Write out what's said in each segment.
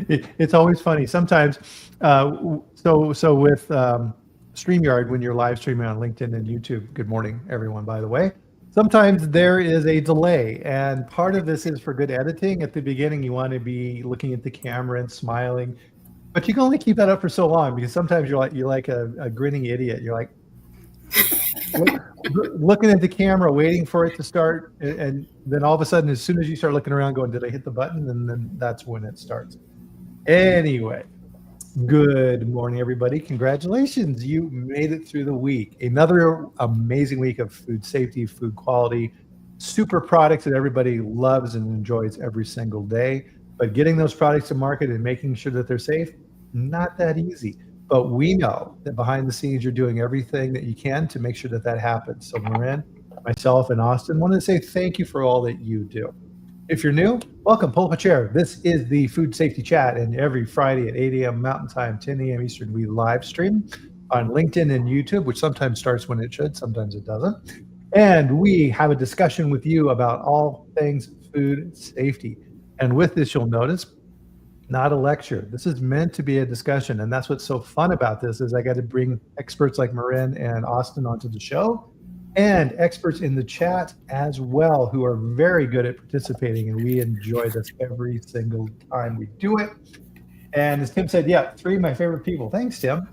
It's always funny. Sometimes, so with StreamYard, when you're live streaming on LinkedIn and YouTube, good morning, everyone, by the way. Sometimes there is a delay, and part of this is for good editing. At the beginning, you want to be looking at the camera and smiling, but you can only keep that up for so long because sometimes you're like a grinning idiot. You're like looking at the camera, waiting for it to start, and then all of a sudden, as soon as you start looking around, going, "Did I hit the button?" And then that's when it starts. Anyway, good morning, everybody. Congratulations. You made it through the week. Another amazing week of food safety, food quality, super products that everybody loves and enjoys every single day. But getting those products to market and making sure that they're safe, not that easy. But we know that behind the scenes, you're doing everything that you can to make sure that that happens. So Morrine, myself, and Austin wanted to say thank you for all that you do. If you're new, welcome, pull up a chair. This is the Food Safety Chat, and every Friday at 8 a.m. Mountain Time, 10 a.m. Eastern, we live stream on LinkedIn and YouTube, which sometimes starts when it should, sometimes it doesn't. And we have a discussion with you about all things food safety. And with this, you'll notice, not a lecture. This is meant to be a discussion, and that's what's so fun about this is I got to bring experts like Morrine and Austin onto the show, and experts in the chat as well who are very good at participating, and we enjoy this every single time we do it. And as Tim said, yeah, 3 of my favorite people. Thanks, Tim.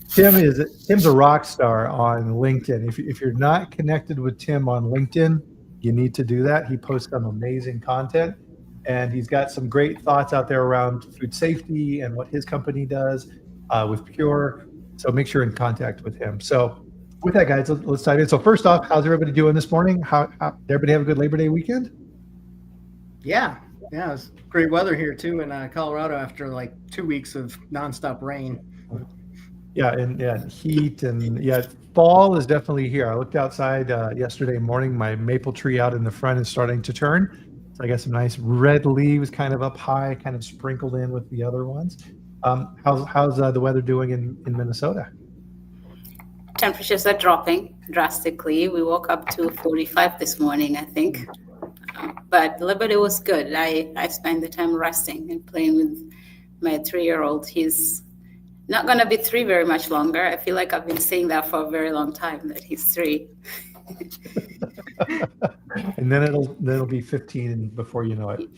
Tim's a rock star on LinkedIn. If you're not connected with Tim on LinkedIn, you need to do that. He posts some amazing content, and he's got some great thoughts out there around food safety and what his company does with Pure. So make sure you're in contact with him. So with that, guys, let's dive in. So first off, how's everybody doing this morning? How did everybody have a good Labor Day weekend? Yeah, it was great weather here too in Colorado after like 2 weeks of nonstop rain. Yeah, and heat, and yeah, fall is definitely here. I looked outside yesterday morning. My maple tree out in the front is starting to turn. So I got some nice red leaves kind of up high, kind of sprinkled in with the other ones. How's the weather doing in Minnesota? Temperatures are dropping drastically. We woke up to 45 this morning, I think. But Liberty was good. I spent the time resting and playing with my 3-year-old. He's not going to be 3 very much longer. I feel like I've been saying that for a very long time, that he's 3. And then it'll be 15 before you know it.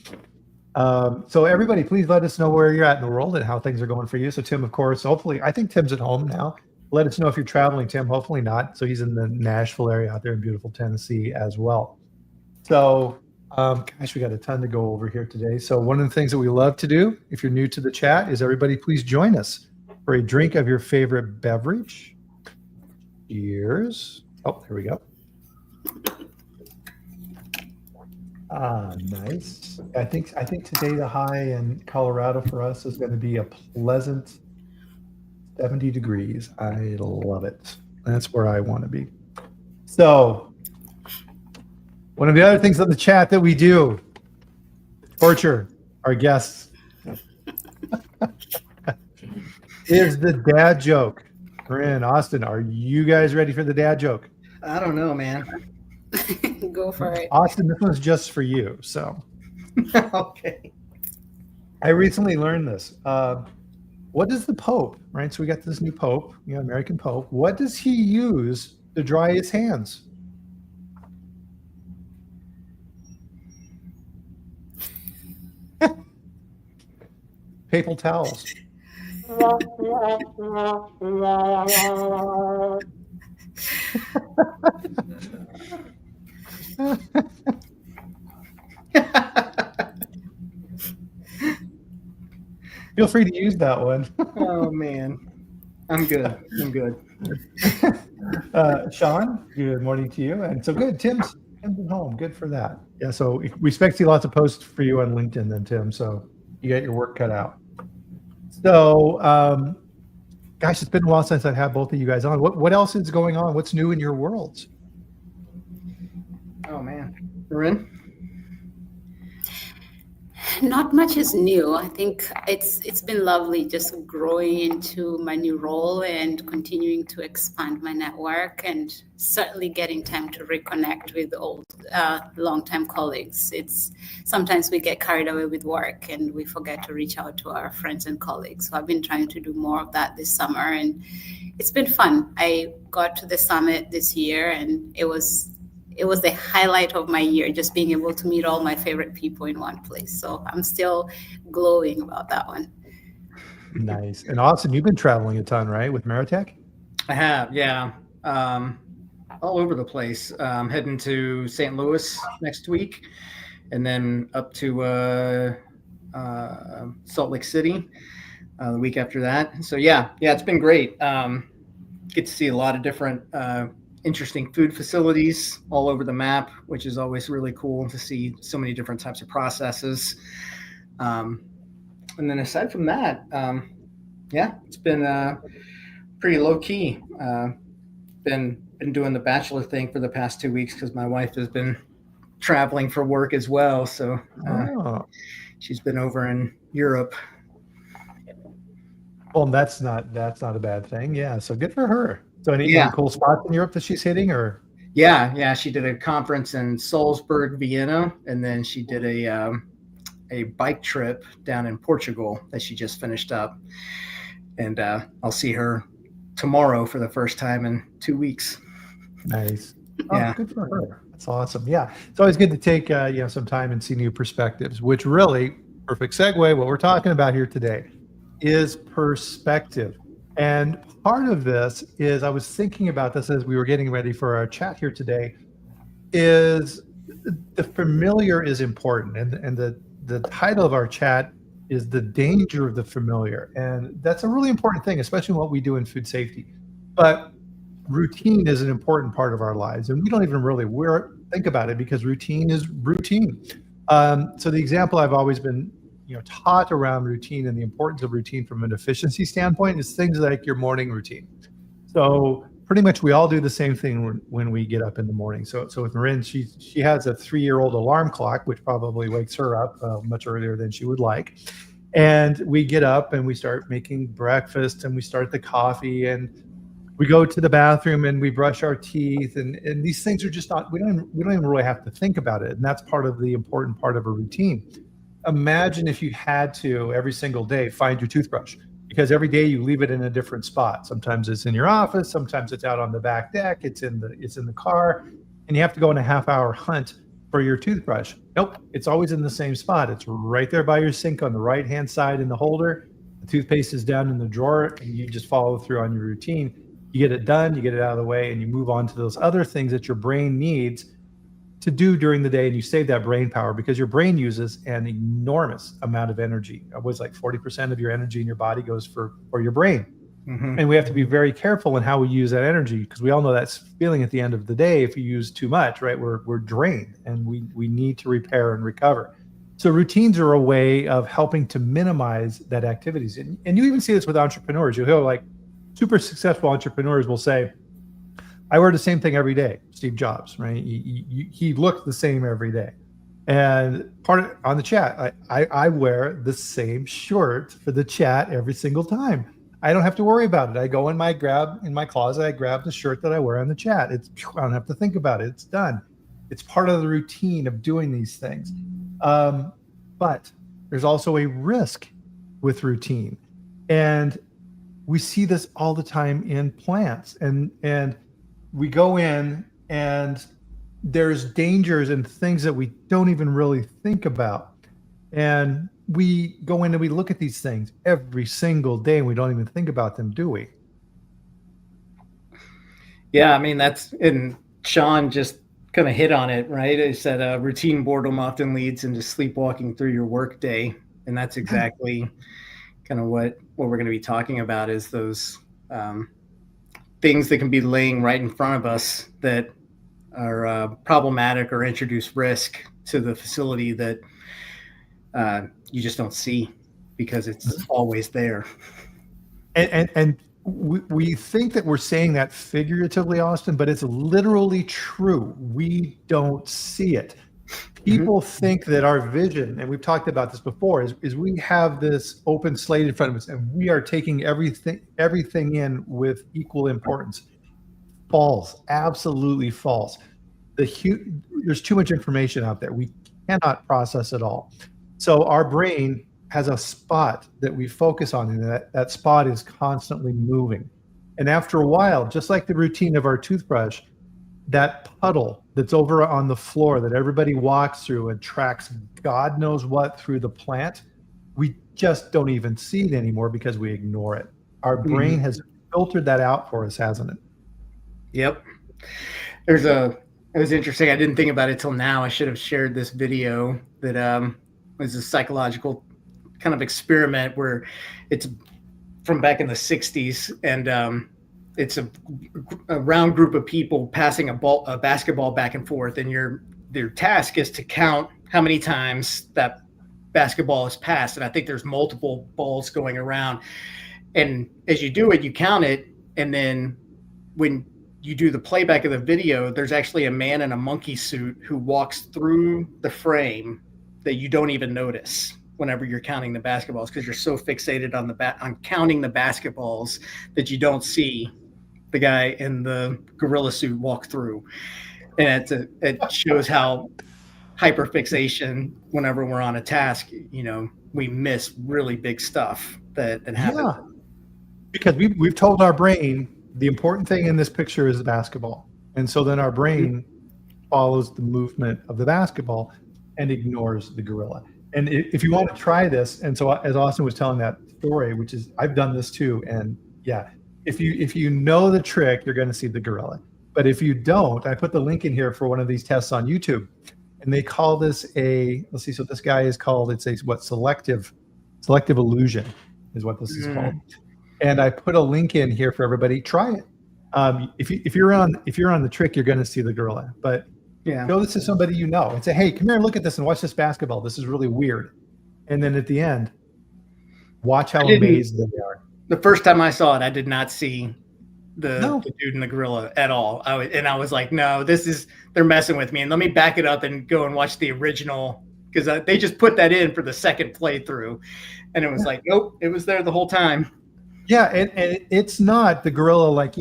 So everybody, please let us know where you're at in the world and how things are going for you. So Tim, of course, hopefully, I think Tim's at home now. Let us know if you're traveling, Tim. Hopefully not. So he's in the Nashville area out there in beautiful Tennessee as well. So, gosh, we got a ton to go over here today. So one of the things that we love to do, if you're new to the chat, is everybody please join us for a drink of your favorite beverage. Cheers. Oh, there we go. Nice. I think today the high in Colorado for us is going to be a pleasant 70 degrees. I love it. That's where I want to be. So one of the other things on the chat that we do, torture our guests, is the dad joke. Morrine, Austin, are you guys ready for the dad joke? I don't know, man. Go for it. Austin, this one's just for you. So, Okay. I recently learned this. What does the Pope, right? So we got this new Pope, American Pope. What does he use to dry his hands? Papal towels. Feel free to use that one. Oh man, I'm good. Sean, good morning to you. And so good, Tim's at home. Good for that. Yeah. So we expect to see lots of posts for you on LinkedIn then, Tim. So you got your work cut out. So, gosh, it's been a while since I've had both of you guys on. What else is going on? What's new in your worlds? Oh man, Morrine? Not much is new. I think it's been lovely just growing into my new role and continuing to expand my network, and certainly getting time to reconnect with old long-time colleagues. It's sometimes we get carried away with work and we forget to reach out to our friends and colleagues. So I've been trying to do more of that this summer, and it's been fun. I got to the summit this year, and it was the highlight of my year, just being able to meet all my favorite people in one place. So I'm still glowing about that one. Nice. And Austin, you've been traveling a ton, right, with Meritech? I have, yeah. All over the place. Heading to St. Louis next week, and then up to Salt Lake City the week after that. So yeah, it's been great. Get to see a lot of different interesting food facilities all over the map, which is always really cool to see so many different types of processes. And then aside from that, it's been pretty low key. Been doing the bachelor thing for the past 2 weeks because my wife has been traveling for work as well. So she's been over in Europe. Well, that's not a bad thing. Yeah. So good for her. So any cool spots in Europe that she's hitting, or? Yeah. She did a conference in Salzburg, Vienna, and then she did a bike trip down in Portugal that she just finished up. And I'll see her tomorrow for the first time in 2 weeks. Nice. Yeah. Good for her. That's awesome. Yeah. It's always good to take some time and see new perspectives, which really, perfect segue, what we're talking about here today is perspective. And part of this is, I was thinking about this as we were getting ready for our chat here today, is the familiar is important. And the title of our chat is The Danger of the Familiar. And that's a really important thing, especially what we do in food safety. But routine is an important part of our lives. And we don't even really think about it, because routine is routine. So the example I've always been taught around routine and the importance of routine from an efficiency standpoint is things like your morning routine. So pretty much we all do the same thing when we get up in the morning. So with Morrine, she has a 3-year-old alarm clock, which probably wakes her up much earlier than she would like. And we get up and we start making breakfast, and we start the coffee, and we go to the bathroom and we brush our teeth, and these things are just not, we don't even really have to think about it. And that's part of the important part of a routine. Imagine if you had to every single day find your toothbrush, because every day you leave it in a different spot. Sometimes it's in your office, sometimes it's out on the back deck, it's in the car, and you have to go on a half-hour hunt for your toothbrush. Nope, it's always in the same spot. It's right there by your sink on the right-hand side in the holder. The toothpaste is down in the drawer, and you just follow through on your routine. You get it done, you get it out of the way, and you move on to those other things that your brain needs to do during the day, and you save that brain power, because your brain uses an enormous amount of energy. It was like 40% of your energy in your body goes for your brain. Mm-hmm. And we have to be very careful in how we use that energy, because we all know that feeling at the end of the day, if you use too much, right, we're drained, and we need to repair and recover. So routines are a way of helping to minimize that activities. And you even see this with entrepreneurs. You'll hear like super successful entrepreneurs will say, I wear the same thing every day. Steve Jobs, right? He looked the same every day. And on the chat, I wear the same shirt for the chat every single time. I don't have to worry about it. I go in my closet, I grab the shirt that I wear on the chat. I don't have to think about it. It's done. It's part of the routine of doing these things. But there's also a risk with routine. And we see this all the time in plants, and we go in and there's dangers and things that we don't even really think about. And we go in and we look at these things every single day, and we don't even think about them, do we? Yeah, I mean, and Sean just kind of hit on it, right? He said routine boredom often leads into sleepwalking through your work day. And that's exactly kind of what we're going to be talking about, is those things that can be laying right in front of us that are problematic or introduce risk to the facility that you just don't see because it's always there. And we think that we're saying that figuratively, Austin, but it's literally true. We don't see it. People think that our vision, and we've talked about this before, is we have this open slate in front of us and we are taking everything in with equal importance. False, absolutely false. There's too much information out there. We cannot process it all. So our brain has a spot that we focus on, and that spot is constantly moving. And after a while, just like the routine of our toothbrush, that puddle that's over on the floor that everybody walks through and tracks God knows what through the plant, we just don't even see it anymore because we ignore it. Our brain has filtered that out for us, hasn't it? Yep. It was interesting. I didn't think about it till now. I should have shared this video that was a psychological kind of experiment where it's from back in the 60s, and it's a round group of people passing a basketball back and forth, and their task is to count how many times that basketball is passed. And I think there's multiple balls going around. And as you do it, you count it, and then when you do the playback of the video, there's actually a man in a monkey suit who walks through the frame that you don't even notice whenever you're counting the basketballs, because you're so fixated on counting the basketballs that you don't see the guy in the gorilla suit walk through. And it shows how hyperfixation, whenever we're on a task, we miss really big stuff that happens. Yeah. Because we've told our brain the important thing in this picture is the basketball. And so then our brain follows the movement of the basketball and ignores the gorilla. And if you want to try this, and so as Austin was telling that story, which is, I've done this too. And yeah, if you know the trick, you're going to see the gorilla. But if you don't, I put the link in here for one of these tests on YouTube. And they call this let's see, so this guy is called, it's a selective illusion is what this is called. And I put a link in here for everybody. Try it. If you're on the trick, you're going to see the gorilla. But show this to somebody you know and say, "Hey, come here and look at this and watch this basketball. This is really weird." And then at the end, watch how amazed they are. The first time I saw it, I did not see the dude in the gorilla at all. I was like, "No, they're messing with me." And let me back it up and go and watch the original, because they just put that in for the second playthrough, and it was like, nope, it was there the whole time. Yeah, and it's not the gorilla like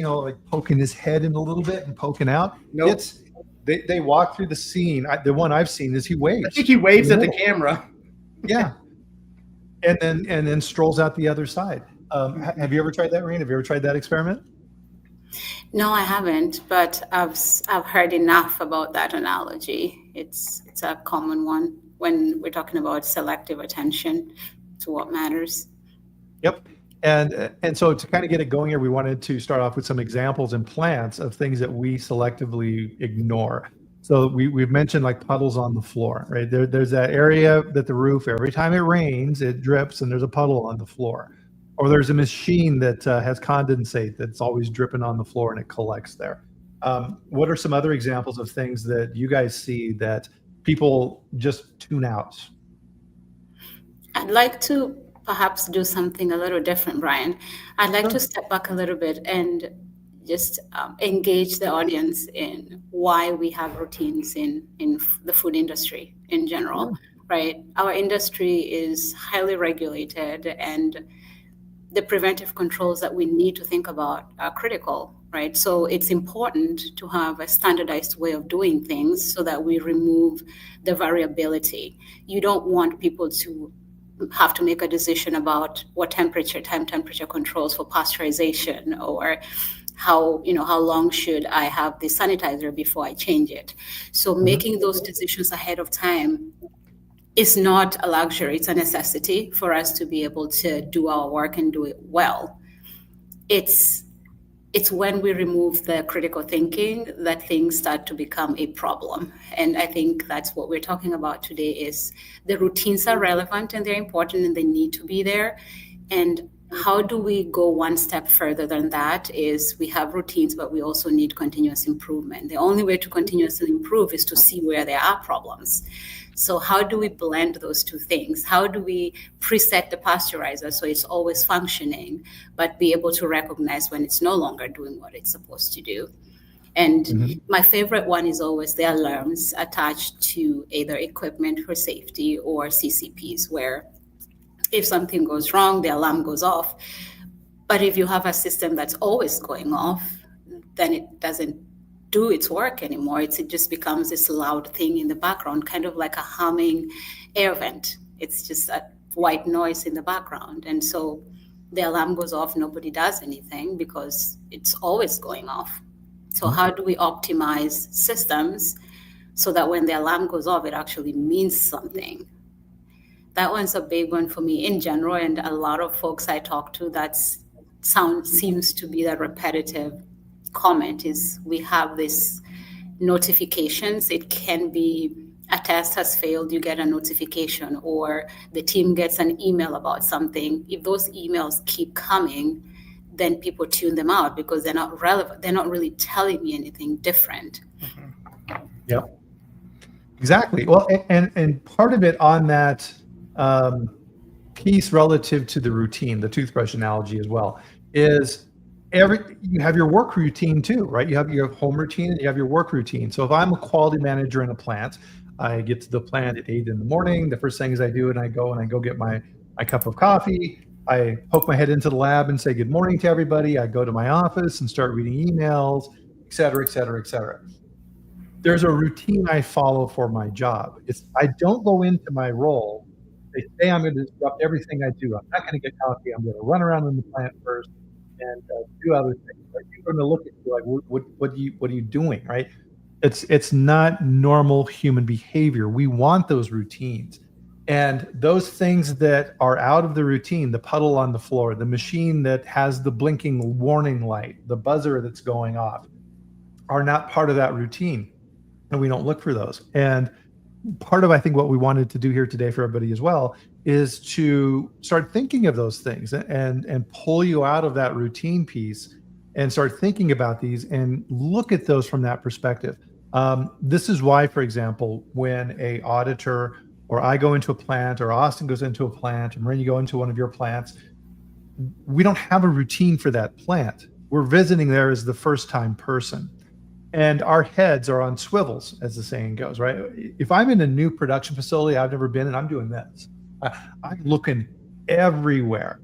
poking his head in a little bit and poking out. Nope. It's they walk through the scene. The one I've seen is he waves. I think he waves at the camera. Yeah, and then strolls out the other side. Have you ever tried that, Reen? Have you ever tried that experiment? No, I haven't, but I've heard enough about that analogy. It's a common one when we're talking about selective attention to what matters. Yep. And so to kind of get it going here, we wanted to start off with some examples in plants of things that we selectively ignore. So we've mentioned like puddles on the floor, right? There's that area that the roof, every time it rains, it drips and there's a puddle on the floor. Or there's a machine that has condensate that's always dripping on the floor and it collects there. What are some other examples of things that you guys see that people just tune out? I'd like to perhaps do something a little different, Bryan. I'd like to step back a little bit and just engage the audience in why we have routines in the food industry in general, right? Our industry is highly regulated, and the preventive controls that we need to think about are critical, right? So it's important to have a standardized way of doing things so that we remove the variability. You don't want people to have to make a decision about what temperature controls for pasteurization, or how long should I have the sanitizer before I change it. So making those decisions ahead of time is not a luxury, it's a necessity for us to be able to do our work and do it well. It's when we remove the critical thinking that things start to become a problem. And I think that's what we're talking about today. Is the routines are relevant and they're important and they need to be there. And how do we go one step further than that? Is we have routines, but we also need continuous improvement. The only way to continuously improve is to see where there are problems. So how do we blend those two things? How do we preset the pasteurizer so it's always functioning, but be able to recognize when it's no longer doing what it's supposed to do? And Mhm. my favorite one is always the alarms attached to either equipment for safety or CCPs, where if something goes wrong, the alarm goes off. But if you have a system that's always going off, then it doesn't do its work anymore. It just becomes this loud thing in the background, kind of like a humming air vent. It's just a white noise in the background. And so the alarm goes off, nobody does anything because it's always going off. So how do we optimize systems so that when the alarm goes off, it actually means something? That one's a big one for me in general, and a lot of folks I talk to, seems to be the repetitive comment is we have these notifications. It can be a test has failed, you get a notification, or the team gets an email about something. If those emails keep coming, then people tune them out because they're not relevant. They're not really telling me anything different. Yep. Exactly. Well, and part of it on that piece relative to the routine, the toothbrush analogy as well, is you have your work routine too, right? You have your home routine and you have your work routine. So if I'm a quality manager in a plant, I get to the plant at 8 in the morning. The first thing is I do, and I go get my cup of coffee. I poke my head into the lab and say good morning to everybody. I go to my office and start reading emails, et cetera, et cetera, et cetera. There's a routine I follow for my job. I don't go into my role. They say I'm going to disrupt everything I do. I'm not going to get coffee. I'm going to run around in the plant first and do other things. Right? You're going to look at you like, what are you doing, right? It's not normal human behavior. We want those routines. And those things that are out of the routine, the puddle on the floor, the machine that has the blinking warning light, the buzzer that's going off, are not part of that routine. And we don't look for those. And part of, I think, what we wanted to do here today for everybody as well is to start thinking of those things and pull you out of that routine piece and start thinking about these and look at those from that perspective. This is why, for example, when a auditor or I go into a plant or Austin goes into a plant, and Marine, you go into one of your plants, we don't have a routine for that plant. We're visiting there as the first time person. And our heads are on swivels, as the saying goes, right? If I'm in a new production facility I've never been in, I'm doing this. I'm looking everywhere.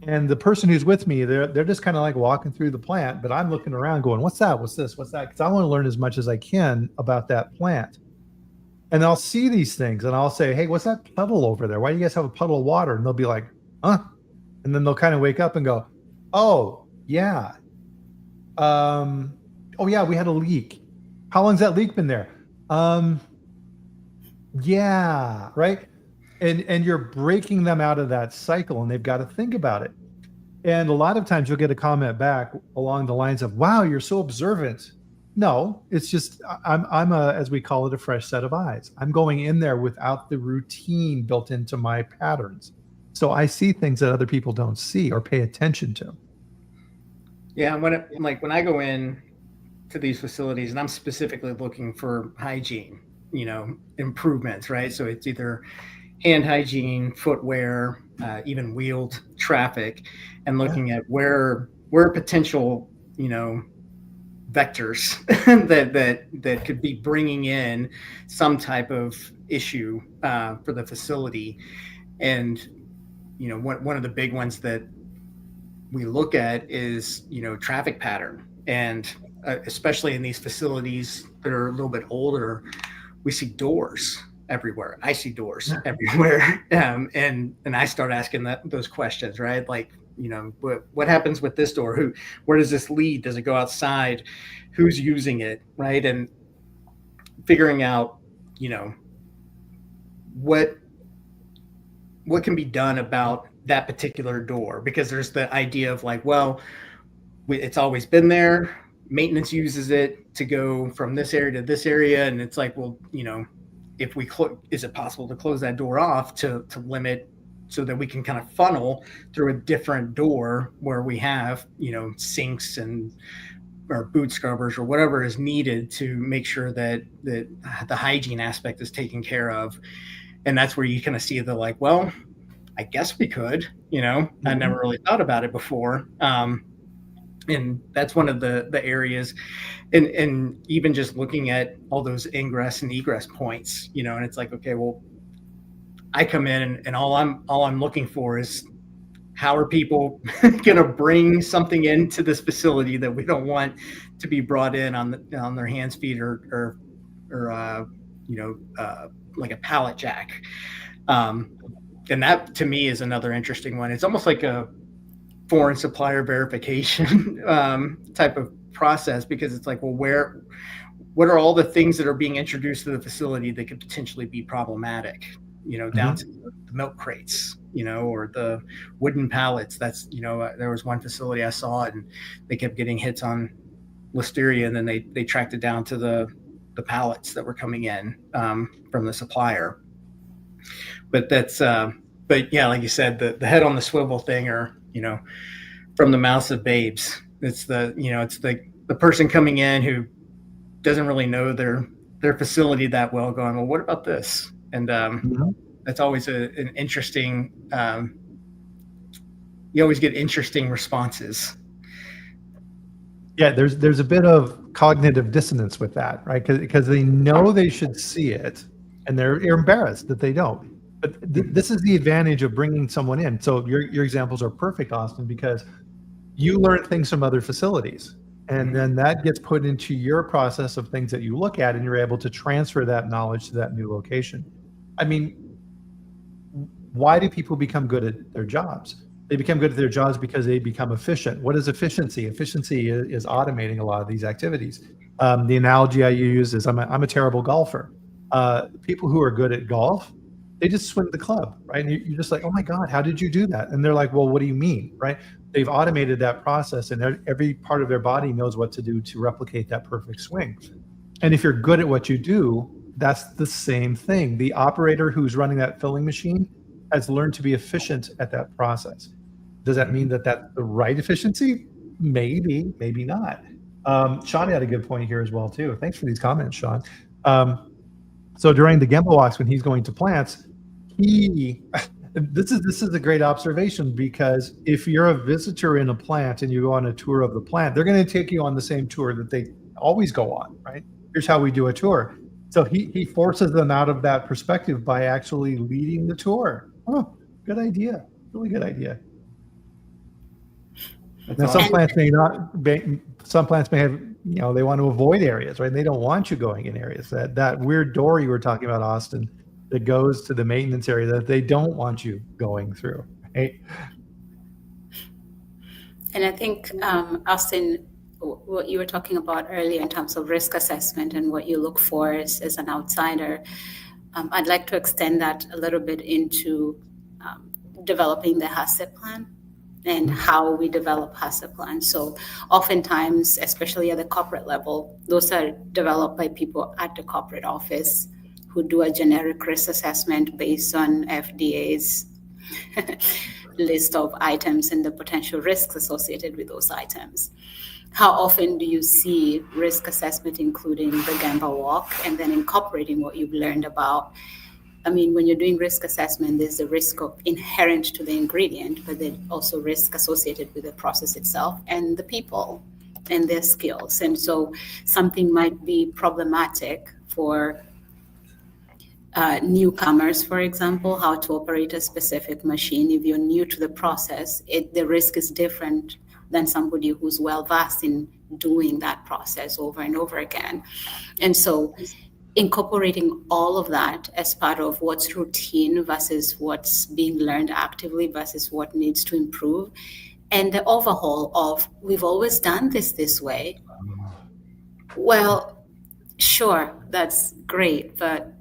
And the person who's with me, they're just kind of like walking through the plant, but I'm looking around going, what's that? What's this? What's that? Because I want to learn as much as I can about that plant. And I'll see these things and I'll say, hey, what's that puddle over there? Why do you guys have a puddle of water? And they'll be like, huh? And then they'll kind of wake up and go, oh, yeah. Oh yeah, we had a leak. How long's that leak been there? Yeah, right. And you're breaking them out of that cycle, and they've got to think about it. And a lot of times you'll get a comment back along the lines of, wow, you're so observant. No, it's just I'm as we call it, a fresh set of eyes. I'm going in there without the routine built into my patterns. So I see things that other people don't see or pay attention to. Yeah, when I go in to these facilities, and I'm specifically looking for hygiene, improvements, right? So it's either hand hygiene, footwear, even wheeled traffic, and looking at where potential, vectors that could be bringing in some type of issue for the facility. And one of the big ones that we look at is traffic pattern, and especially in these facilities that are a little bit older, we see doors everywhere. I see doors everywhere, and I start asking those questions, right? Like, what happens with this door? Where does this lead? Does it go outside? Who's using it, right? And figuring out, what can be done about that particular door, because there's the idea of like, well, it's always been there. Maintenance uses it to go from this area to this area, and it's like, well, if we is it possible to close that door off to limit, so that we can kind of funnel through a different door where we have sinks or boot scrubbers or whatever is needed to make sure that the hygiene aspect is taken care of. And that's where you kind of see the like, well, I guess we could, I never really thought about it before. And that's one of the areas, and even just looking at all those ingress and egress points, and it's like, okay, well, I come in and all I'm looking for is, how are people going to bring something into this facility that we don't want to be brought in on their hands, feet, or like a pallet jack. And that to me is another interesting one. It's almost like a foreign supplier verification type of process, because it's like, well, what are all the things that are being introduced to the facility that could potentially be problematic, down to the milk crates, or the wooden pallets. That's, there was one facility I saw and they kept getting hits on listeria, and then they tracked it down to the pallets that were coming in from the supplier. But that's, but yeah, like you said, the head on the swivel thing, or, from the mouths of babes. It's it's the person coming in who doesn't really know their facility that well, going, well, what about this? And that's always an interesting, you always get interesting responses. Yeah, there's a bit of cognitive dissonance with that, right? Because they know they should see it, and they're embarrassed that they don't. But this is the advantage of bringing someone in. So your examples are perfect, Austin, because you learn things from other facilities, and then that gets put into your process of things that you look at, and you're able to transfer that knowledge to that new location. I mean, why do people become good at their jobs? They become good at their jobs because they become efficient. What is efficiency? Efficiency is automating a lot of these activities. The analogy I use is I'm a terrible golfer. People who are good at golf, they just swing the club, right? And you're just like, oh my God, how did you do that? And they're like, well, what do you mean, right? They've automated that process, and every part of their body knows what to do to replicate that perfect swing. And if you're good at what you do, that's the same thing. The operator who's running that filling machine has learned to be efficient at that process. Does that mean that that's the right efficiency? Maybe, maybe not. Sean had a good point here as well too. Thanks for these comments, Sean. So during the Gemba walks, when he's going to plants, this is a great observation, because if you're a visitor in a plant and you go on a tour of the plant, they're going to take you on the same tour that they always go on, right? Here's how we do a tour. So he forces them out of that perspective by actually leading the tour. Oh, good idea. Really good idea. Now, some plants may not. Some plants may have, they want to avoid areas, right? And they don't want you going in areas. That weird door you were talking about, Austin, that goes to the maintenance area that they don't want you going through, right? And I think, Austin, what you were talking about earlier in terms of risk assessment and what you look for as an outsider, I'd like to extend that a little bit into developing the HACCP plan and how we develop HACCP plans. So oftentimes, especially at the corporate level, those are developed by people at the corporate office who do a generic risk assessment based on FDA's list of items and the potential risks associated with those items. How often do you see risk assessment including the Gemba walk and then incorporating what you've learned about? I mean, when you're doing risk assessment, there's the risk of inherent to the ingredient, but then also risk associated with the process itself and the people and their skills. And so something might be problematic for newcomers, for example, how to operate a specific machine. If you're new to the process, the risk is different than somebody who's well-versed in doing that process over and over again. And so incorporating all of that as part of what's routine versus what's being learned actively versus what needs to improve, and the overhaul of, we've always done this way. Well, sure, that's great, but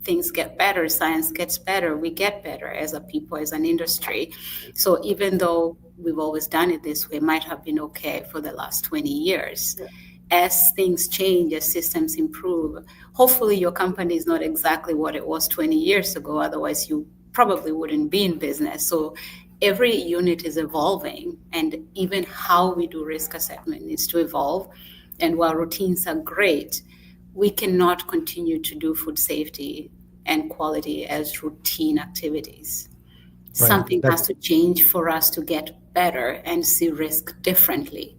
things get better, science gets better, we get better as a people, as an industry. So even though we've always done it this way, might have been okay for the last 20 years. Yeah. As things change, as systems improve, hopefully your company is not exactly what it was 20 years ago, otherwise you probably wouldn't be in business. So every unit is evolving, and even how we do risk assessment needs to evolve. And while routines are great, we cannot continue to do food safety and quality as routine activities. Right. Something has to change for us to get better and see risk differently.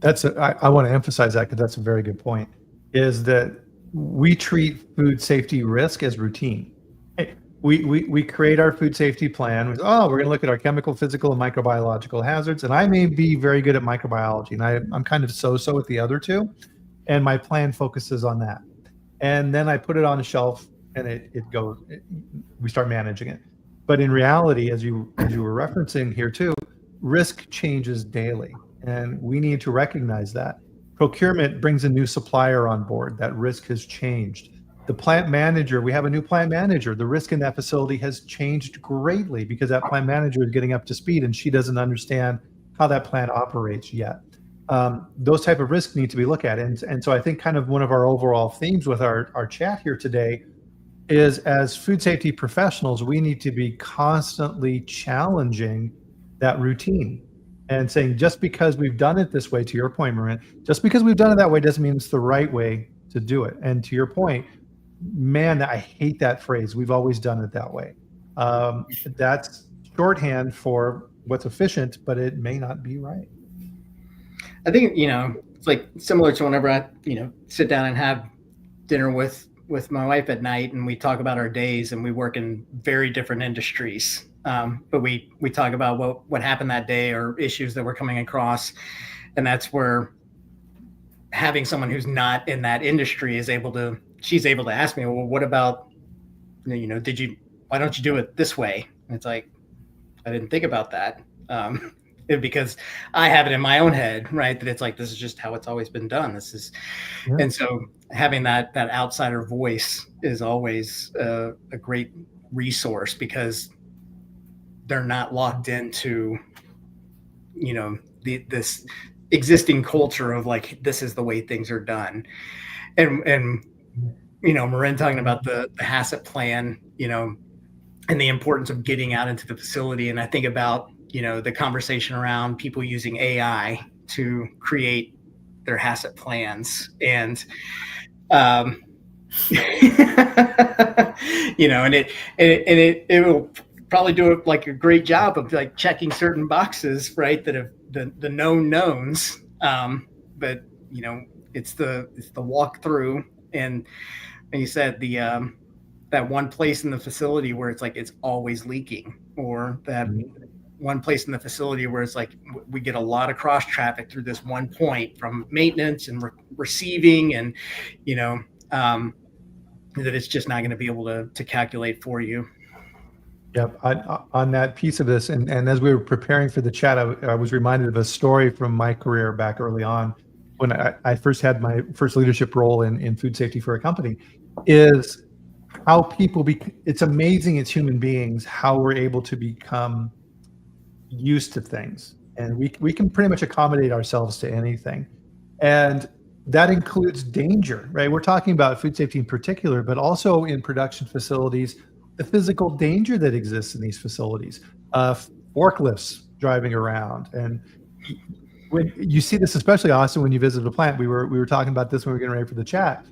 I want to emphasize that because that's a very good point, is that we treat food safety risk as routine. Hey, we create our food safety plan. We're going to look at our chemical, physical, and microbiological hazards. And I may be very good at microbiology, and I'm kind of so-so with the other two. And my plan focuses on that. And then I put it on a shelf, and we start managing it. But in reality, as you were referencing here too, risk changes daily. And we need to recognize that. Procurement brings a new supplier on board. That risk has changed. The plant manager, we have a new plant manager. The risk in that facility has changed greatly because that plant manager is getting up to speed and she doesn't understand how that plant operates yet. Those type of risks need to be looked at. And so I think kind of one of our overall themes with our chat here today is, as food safety professionals, we need to be constantly challenging that routine and saying, just because we've done it this way, to your point, Morrine, just because we've done it that way doesn't mean it's the right way to do it. And to your point, man, I hate that phrase. We've always done it that way. That's shorthand for what's efficient, but it may not be right. I think, it's like similar to whenever I, sit down and have dinner with my wife at night, and we talk about our days, and we work in very different industries. But we talk about what happened that day or issues that we're coming across. And that's where having someone who's not in that industry she's able to ask me, well, what about, why don't you do it this way? And it's like, I didn't think about that. Because I have it in my own head, right? That it's like, this is just how it's always been done. Yeah. And so having that outsider voice is always a great resource, because they're not locked into, this existing culture of like, this is the way things are done. And Morrine talking about the HACCP plan, and the importance of getting out into the facility. And I think about, the conversation around people using AI to create their HACCP plans. And, and it will probably do like a great job of like checking certain boxes, right? That have the known knowns. But it's the walkthrough, and you said that one place in the facility where it's like it's always leaking, or that one place in the facility where it's like we get a lot of cross traffic through this one point from maintenance and receiving, and that it's just not going to be able to calculate for you. Yep. On that piece of this, and as we were preparing for the chat, I was reminded of a story from my career back early on when I first had my first leadership role in food safety for a company, is how people it's amazing as human beings how we're able to become used to things, and we can pretty much accommodate ourselves to anything, and that includes danger, right? We're talking about food safety in particular, but also in production facilities, the physical danger that exists in these facilities, forklifts driving around. And when you see this, especially Austin, when you visit a plant, we were talking about this when we were getting ready for the chat,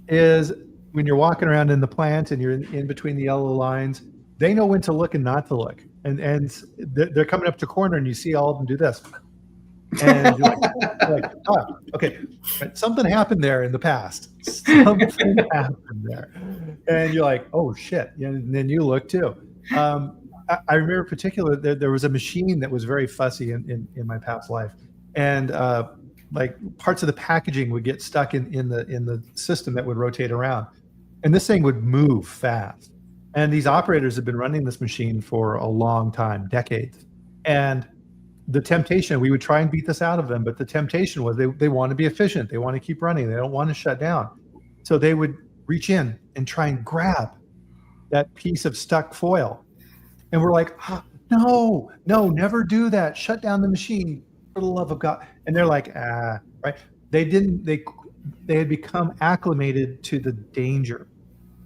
is when you're walking around in the plant and you're in between the yellow lines, they know when to look and not to look. And they're coming up to corner and you see all of them do this. And you're like, oh, okay, something happened there in the past. Something happened there. And you're like, oh shit. And then you look too. I remember particularly there was a machine that was very fussy in my past life. And like parts of the packaging would get stuck in the system that would rotate around. And this thing would move fast. And these operators have been running this machine for a long time, decades. And the temptation, we would try and beat this out of them, but the temptation was they want to be efficient. They want to keep running. They don't want to shut down. So they would reach in and try and grab that piece of stuck foil. And we're like, no, never do that. Shut down the machine for the love of God. And they're like, right. They had become acclimated to the danger.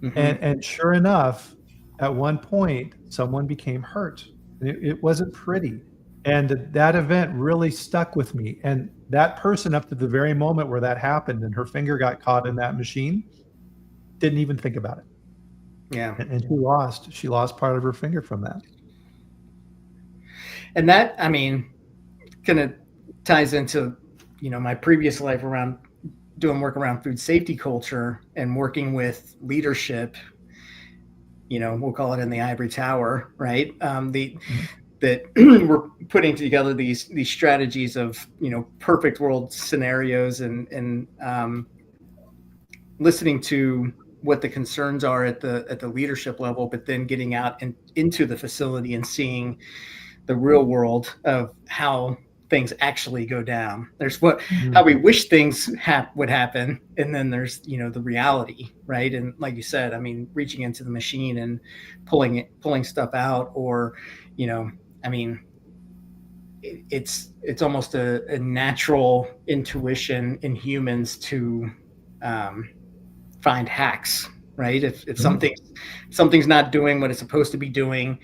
Mm-hmm. And sure enough, at one point, someone became hurt. It wasn't pretty. And that event really stuck with me. And that person, up to the very moment where that happened and her finger got caught in that machine, didn't even think about it. Yeah. And she lost part of her finger from that. And that, I mean, kind of ties into, my previous life around doing work around food safety culture and working with leadership, we'll call it in the ivory tower, right? That we're putting together these strategies of, perfect world scenarios and listening to what the concerns are at the leadership level, but then getting out and into the facility and seeing the real world of how things actually go down. There's how we wish things would happen, and then there's the reality, right? And like you said, I mean, reaching into the machine and pulling stuff out, or I mean, it's almost a natural intuition in humans to find hacks, right? If something's not doing what it's supposed to be doing,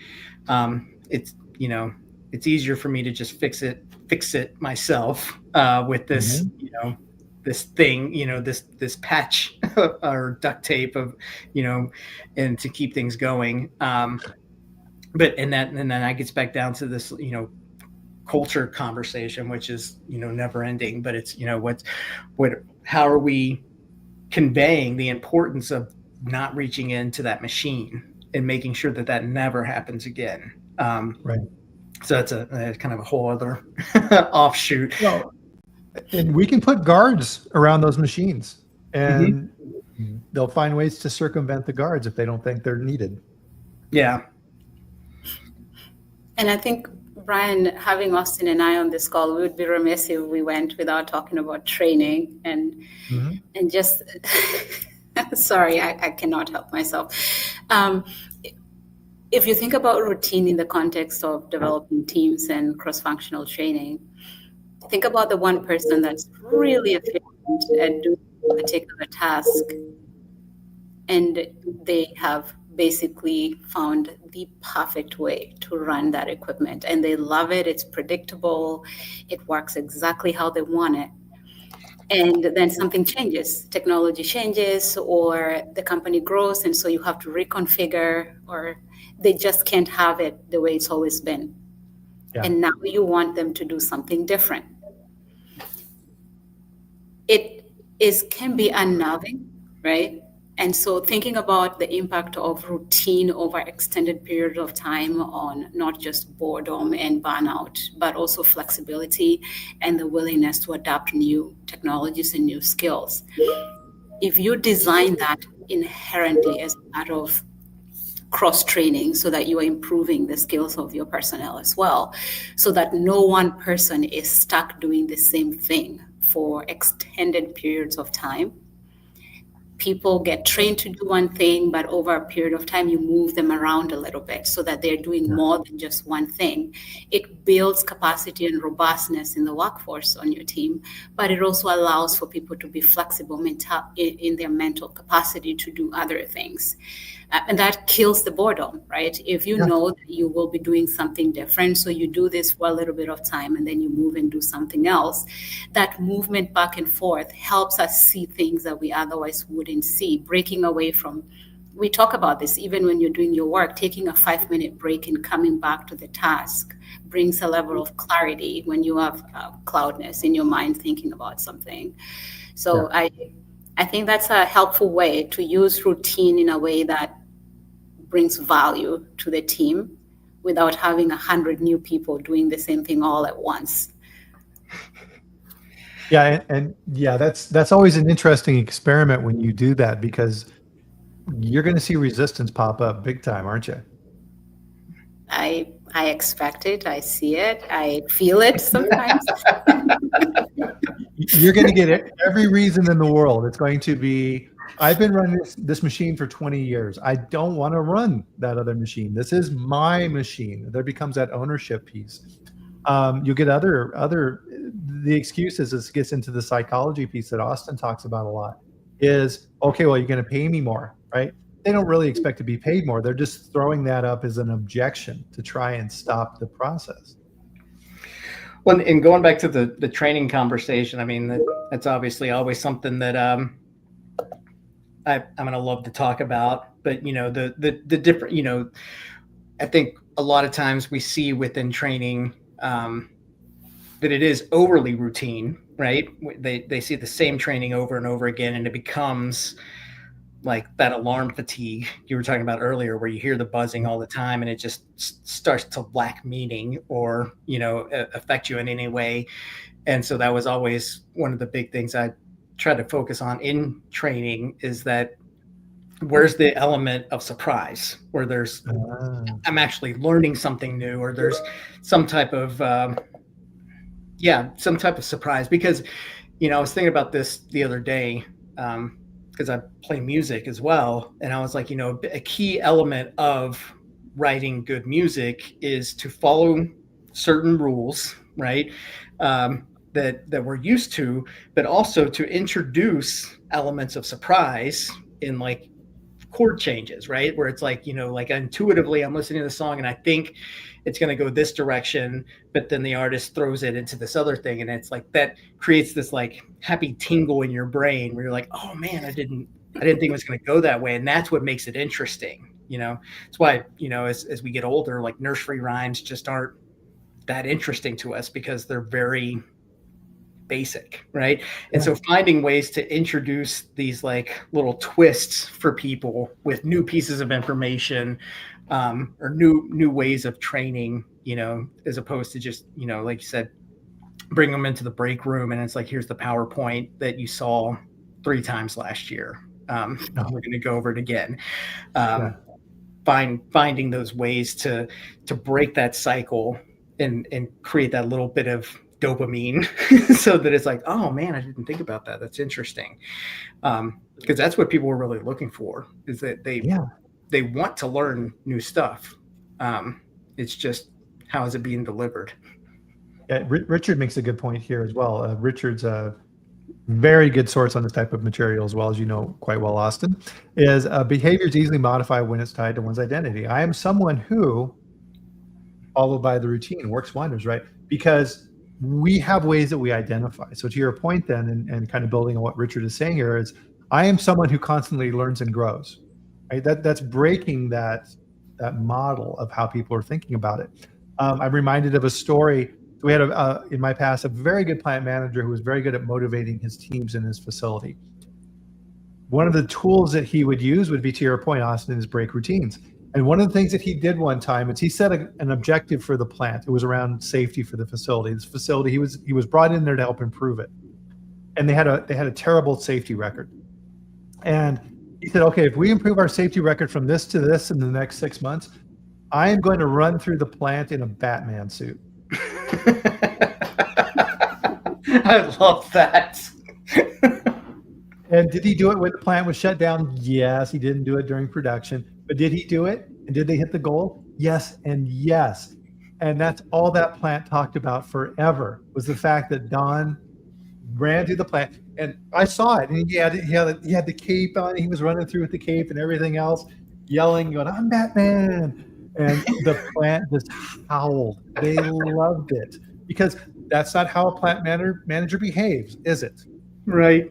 it's it's easier for me to just fix it myself with this this thing, this patch or duct tape of and to keep things going. But and then that gets back down to this culture conversation, which is never ending. But it's how are we conveying the importance of not reaching into that machine and making sure that never happens again. Right. So that's a kind of a whole other offshoot. Well, and we can put guards around those machines, and they'll find ways to circumvent the guards if they don't think they're needed. Yeah. And I think, Bryan, having Austin and I on this call, we would be remiss if we went without talking about training and just, sorry, I cannot help myself. If you think about routine in the context of developing teams and cross-functional training, think about the one person that's really efficient at doing a particular task, and they have basically found the perfect way to run that equipment, and they love it. It's predictable. It works exactly how they want it. And then something changes, technology changes, or the company grows, and so you have to reconfigure, or they just can't have it the way it's always been. Yeah. And now you want them to do something different. It can be unnerving, right? And so thinking about the impact of routine over extended period of time on not just boredom and burnout, but also flexibility and the willingness to adapt new technologies and new skills. If you design that inherently as part of cross-training so that you are improving the skills of your personnel as well, so that no one person is stuck doing the same thing for extended periods of time. People get trained to do one thing, but over a period of time, you move them around a little bit so that they're doing more than just one thing. It builds capacity and robustness in the workforce on your team, but it also allows for people to be flexible in their mental capacity to do other things. And that kills the boredom, right? If you know that you will be doing something different, so you do this for a little bit of time and then you move and do something else, that movement back and forth helps us see things that we otherwise wouldn't see, breaking away from, we talk about this even when you're doing your work, taking a 5-minute break and coming back to the task brings a level of clarity when you have cloudness in your mind thinking about something. So I think that's a helpful way to use routine in a way that brings value to the team without having 100 new people doing the same thing all at once. Yeah, and that's always an interesting experiment when you do that, because you're going to see resistance pop up big time, aren't you? I expect it. I see it. I feel it sometimes. You're going to get every reason in the world. It's going to be, I've been running this machine for 20 years. I don't want to run that other machine. This is my machine. There becomes that ownership piece. You get the excuses. This gets into the psychology piece that Austin talks about a lot, is, okay, well, you're going to pay me more, right? They don't really expect to be paid more. They're just throwing that up as an objection to try and stop the process. Well, and going back to the training conversation, I mean, that's obviously always something that I'm going to love to talk about. But, the different, I think a lot of times we see within training that it is overly routine, right? They see the same training over and over again, and it becomes like that alarm fatigue you were talking about earlier, where you hear the buzzing all the time and it just starts to lack meaning or, affect you in any way. And so that was always one of the big things I tried to focus on in training, is that where's the element of surprise, where there's I'm actually learning something new, or there's some type of surprise. Because I was thinking about this the other day, because I play music as well, and I was like, a key element of writing good music is to follow certain rules, right? That we're used to, but also to introduce elements of surprise in like chord changes, right? Where it's like, like intuitively I'm listening to the song and I think it's going to go this direction, but then the artist throws it into this other thing. And it's like, that creates this like happy tingle in your brain where you're like, oh man, I didn't think it was going to go that way. And that's what makes it interesting. It's why, as we get older, like nursery rhymes just aren't that interesting to us, because they're very basic, right? And so finding ways to introduce these like little twists for people with new pieces of information, or new ways of training, as opposed to just, like you said, bring them into the break room and it's like, here's the PowerPoint that you saw 3 times last year. We're going to go over it again. Finding those ways to break that cycle and create that little bit of dopamine so that it's like, oh man, I didn't think about that. That's interesting. Because that's what people were really looking for, is that they want to learn new stuff. It's just, how is it being delivered? Yeah, Richard makes a good point here as well. Richard's a very good source on this type of material, as well, as you know quite well, Austin, is behaviors easily modify when it's tied to one's identity. I am someone who, followed by the routine, works wonders, right? Because we have ways that we identify. So to your point then, and kind of building on what Richard is saying here, is I am someone who constantly learns and grows, right? That's breaking that model of how people are thinking about it. I'm reminded of a story. We had in my past, a very good plant manager who was very good at motivating his teams in his facility. One of the tools that he would use would be, to your point, Austin, is break routines. And one of the things that he did one time is he set an objective for the plant. It was around safety for the facility. This facility, he was brought in there to help improve it, and they had a terrible safety record. And he said, okay, if we improve our safety record from this to this in the next 6 months, I am going to run through the plant in a Batman suit. I love that. And did he do it when the plant was shut down? Yes. He didn't do it during production. But did he do it? And did they hit the goal? Yes and yes. And that's all that plant talked about forever, was the fact that Don ran through the plant. And I saw it. And he had the cape on. He was running through with the cape and everything else, yelling, going, I'm Batman. And the plant just howled. They loved it, because that's not how a plant manager behaves, is it? Right.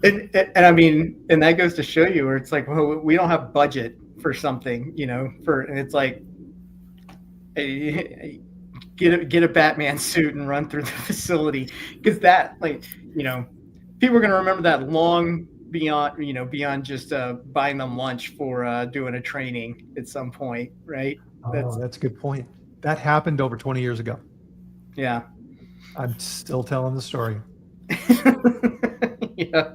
And I mean, and that goes to show you where it's like, well, we don't have budget for something, and it's like, get a Batman suit and run through the facility, because that, like, people are going to remember that long beyond just buying them lunch for doing a training at some point, right? That's a good point. That happened over 20 years ago. Yeah. I'm still telling the story. Yeah.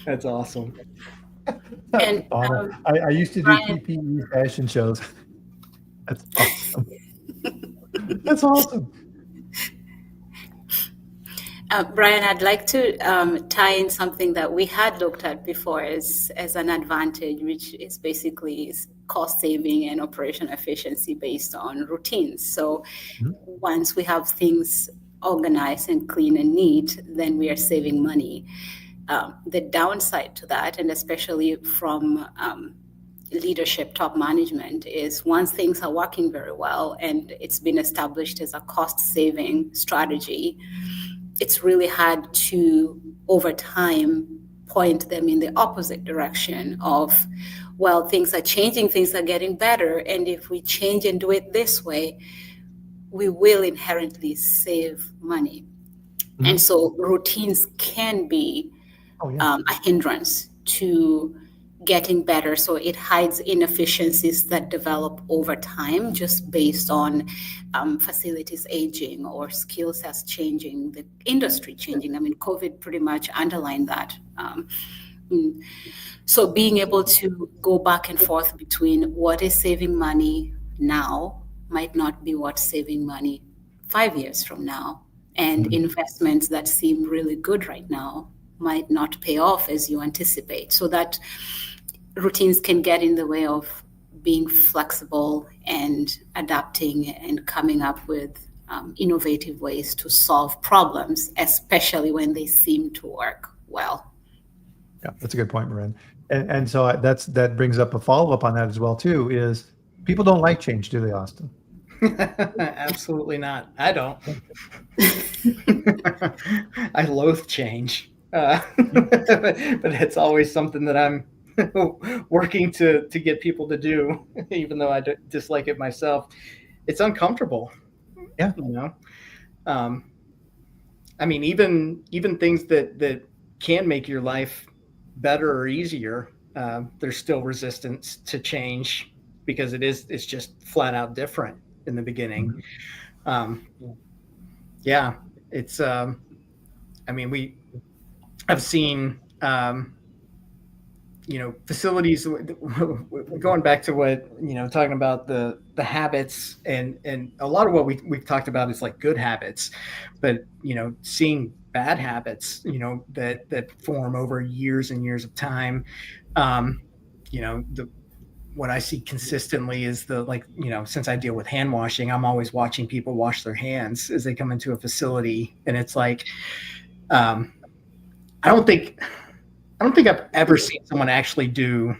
That's awesome. And I used to do Bryan, PPE fashion shows. That's awesome. That's awesome. Bryan, I'd like to tie in something that we had looked at before as an advantage, which is basically cost saving and operation efficiency based on routines. So once we have things organized and clean and neat, then we are saving money. The downside to that, and especially from leadership, top management, is once things are working very well and it's been established as a cost saving strategy, it's really hard to, over time, point them in the opposite direction of, well, things are changing, things are getting better, and if we change and do it this way, we will inherently save money. And so routines can be a hindrance to getting better. So it hides inefficiencies that develop over time just based on facilities aging or skill sets changing, the industry changing. I mean, COVID pretty much underlined that. So being able to go back and forth between what is saving money now might not be what's saving money 5 years from now. And investments that seem really good right now might not pay off as you anticipate. So that routines can get in the way of being flexible and adapting and coming up with innovative ways to solve problems, especially when they seem to work well. Yeah, that's a good point, Morrine. And so that brings up a follow-up on that as well too, is people don't like change, do they, Austin? Absolutely not. I don't. I loathe change. But it's always something that I'm working to get people to do, even though I dislike it myself. It's uncomfortable. Yeah. I mean, even things that can make your life better or easier, there's still resistance to change because it's just flat out different in the beginning. Yeah, it's I mean, I've seen facilities, going back to what, talking about the habits and a lot of what we've talked about is like good habits, but, seeing bad habits, that form over years and years of time. What I see consistently is since I deal with hand washing, I'm always watching people wash their hands as they come into a facility. And it's like, I don't think I've ever seen someone actually do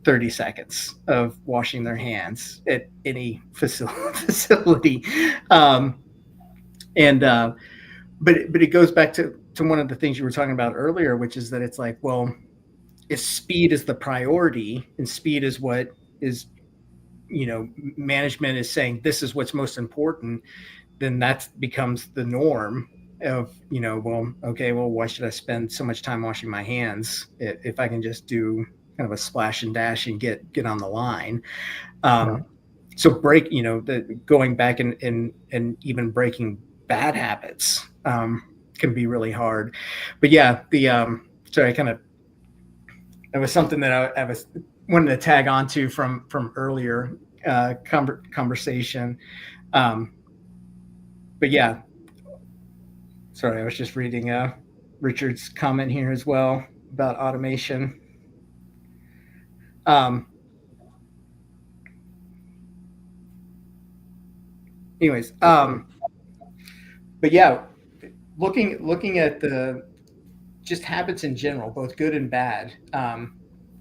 30 seconds of washing their hands at any facility. But it goes back to one of the things you were talking about earlier, which is that it's like, well, if speed is the priority and speed is what is, management is saying, this is what's most important, then that becomes the norm of, why should I spend so much time washing my hands if I can just do kind of a splash and dash and get on the line. So going back and even breaking bad habits can be really hard. But yeah, it was something that I was wanting to tag onto from earlier conversation. But yeah, sorry, I was just reading Richard's comment here as well about automation. Anyways, but yeah, looking at the just habits in general, both good and bad,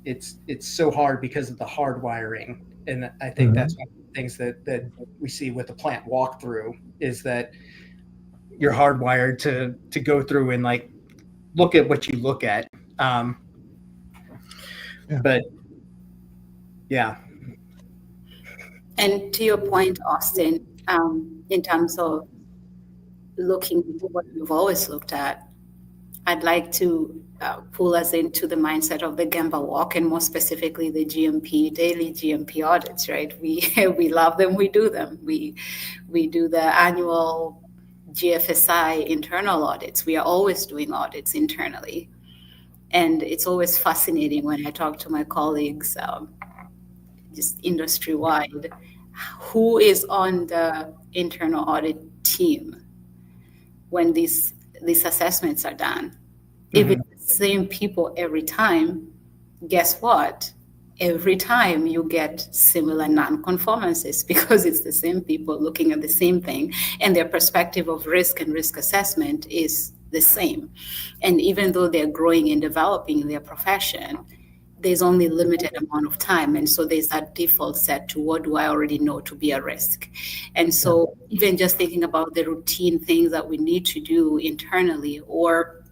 it's so hard because of the hardwiring. And I think that's one of the things that we see with the plant walkthrough is that you're hardwired to go through and like look at what you look at. But yeah. And to your point, Austin, in terms of looking at what we've always looked at, I'd like to pull us into the mindset of the Gemba walk, and more specifically the daily GMP audits, right? We love them, we do them. We do the annual GFSI internal audits. We are always doing audits internally. And it's always fascinating when I talk to my colleagues, just industry-wide, who is on the internal audit team when these assessments are done. If it's the same people every time, guess what? Every time you get similar non-conformances because it's the same people looking at the same thing and their perspective of risk and risk assessment is the same. And even though they're growing and developing in their profession, there's only limited amount of time. And so there's that default set to what do I already know to be a risk. And so even just thinking about the routine things that we need to do internally or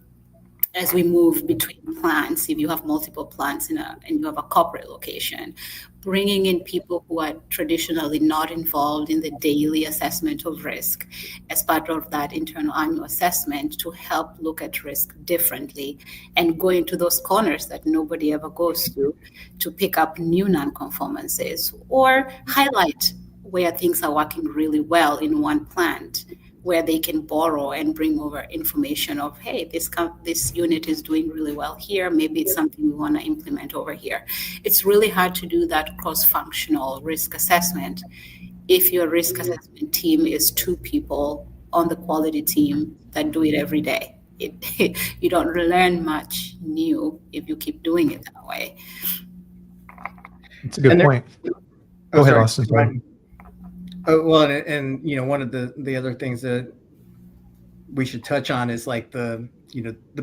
as we move between plants, if you have multiple plants and you have a corporate location, bringing in people who are traditionally not involved in the daily assessment of risk as part of that internal annual assessment to help look at risk differently and go into those corners that nobody ever goes to pick up new non-conformances or highlight where things are working really well in one plant, where they can borrow and bring over information of, hey, this unit is doing really well here. Maybe it's something we want to implement over here. It's really hard to do that cross-functional risk assessment if your risk assessment team is 2 people on the quality team that do it every day. You don't learn much new if you keep doing it that way. It's a good point. Go ahead, Austin. Right. Oh, well, and one of the other things that we should touch on is like the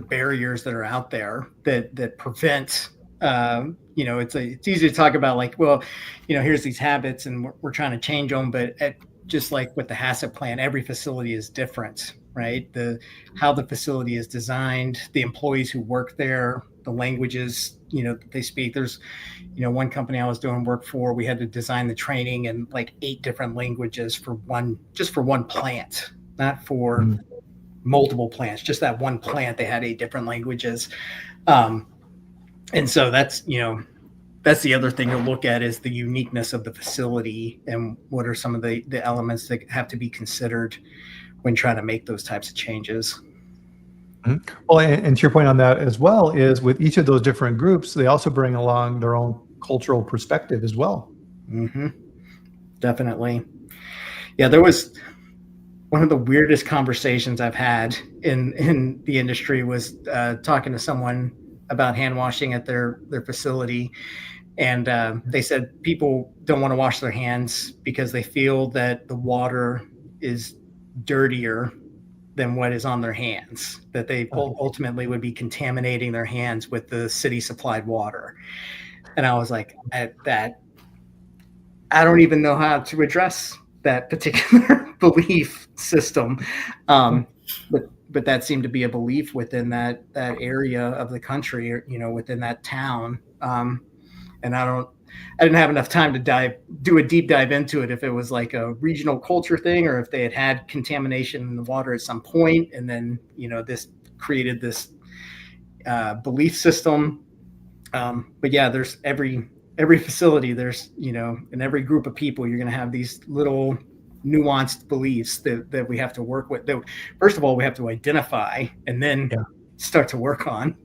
barriers that are out there that prevent. It's easy to talk about like, well, here's these habits and we're trying to change them, but just like with the HACCP plan, every facility is different, right? How the facility is designed, the employees who work there, the languages that they speak. There's one company I was doing work for, we had to design the training in like 8 different languages for one plant, not for multiple plants, just that one plant. They had 8 different languages. And so that's the other thing to look at is the uniqueness of the facility and what are some of the elements that have to be considered when trying to make those types of changes. Well, and to your point on that as well is with each of those different groups, they also bring along their own cultural perspective as well. Mm-hmm. Definitely. Yeah, there was one of the weirdest conversations I've had in the industry was talking to someone about hand washing at their facility. And they said people don't want to wash their hands because they feel that the water is dirtier than what is on their hands, that they ultimately would be contaminating their hands with the city supplied water. And I was like, I don't even know how to address that particular belief system. But that seemed to be a belief within that area of the country, within that town. And I didn't have enough time to do a deep dive into it, if it was like a regional culture thing or if they had contamination in the water at some point. And then, this created this belief system. But yeah, there's every facility, there's, in every group of people, you're going to have these little nuanced beliefs that we have to work with. That, first of all, we have to identify and then start to work on.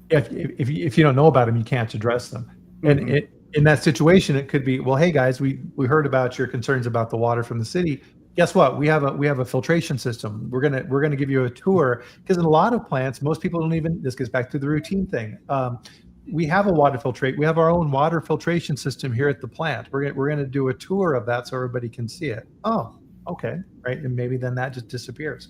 If you don't know about them, you can't address them. And in that situation, it could be, well, hey guys, we heard about your concerns about the water from the city. Guess what? We have a filtration system. We're gonna give you a tour, because in a lot of plants, most people don't even. This gets back to the routine thing. We have we have our own water filtration system here at the plant. We're gonna do a tour of that so everybody can see it. Oh, okay, right, and maybe then that just disappears.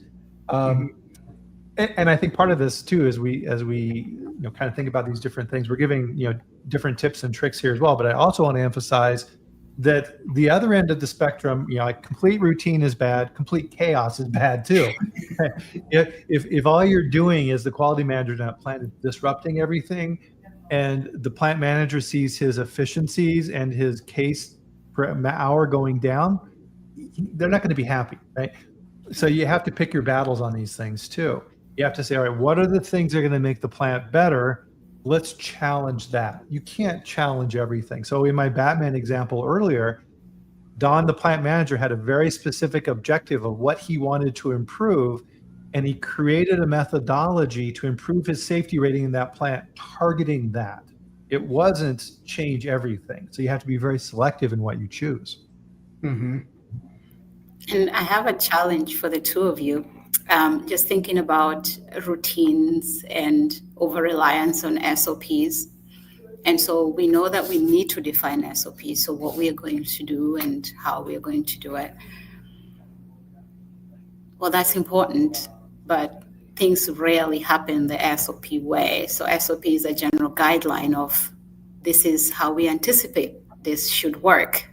And I think part of this too is as we kind of think about these different things, we're giving different tips and tricks here as well. But I also want to emphasize that the other end of the spectrum, like complete routine is bad, complete chaos is bad too. If all you're doing is the quality manager in that plant is disrupting everything, and the plant manager sees his efficiencies and his case per hour going down, they're not going to be happy, right? So you have to pick your battles on these things too. You have to say, all right, what are the things that are going to make the plant better? Let's challenge that. You can't challenge everything. So in my Batman example earlier, Don, the plant manager, had a very specific objective of what he wanted to improve, and he created a methodology to improve his safety rating in that plant, targeting that. It wasn't change everything. So you have to be very selective in what you choose. Mm-hmm. And I have a challenge for the two of you. Just thinking about routines and over-reliance on SOPs. And so we know that we need to define SOPs, so what we are going to do and how we are going to do it. Well, that's important, but things rarely happen the SOP way. So SOP is a general guideline of this is how we anticipate this should work,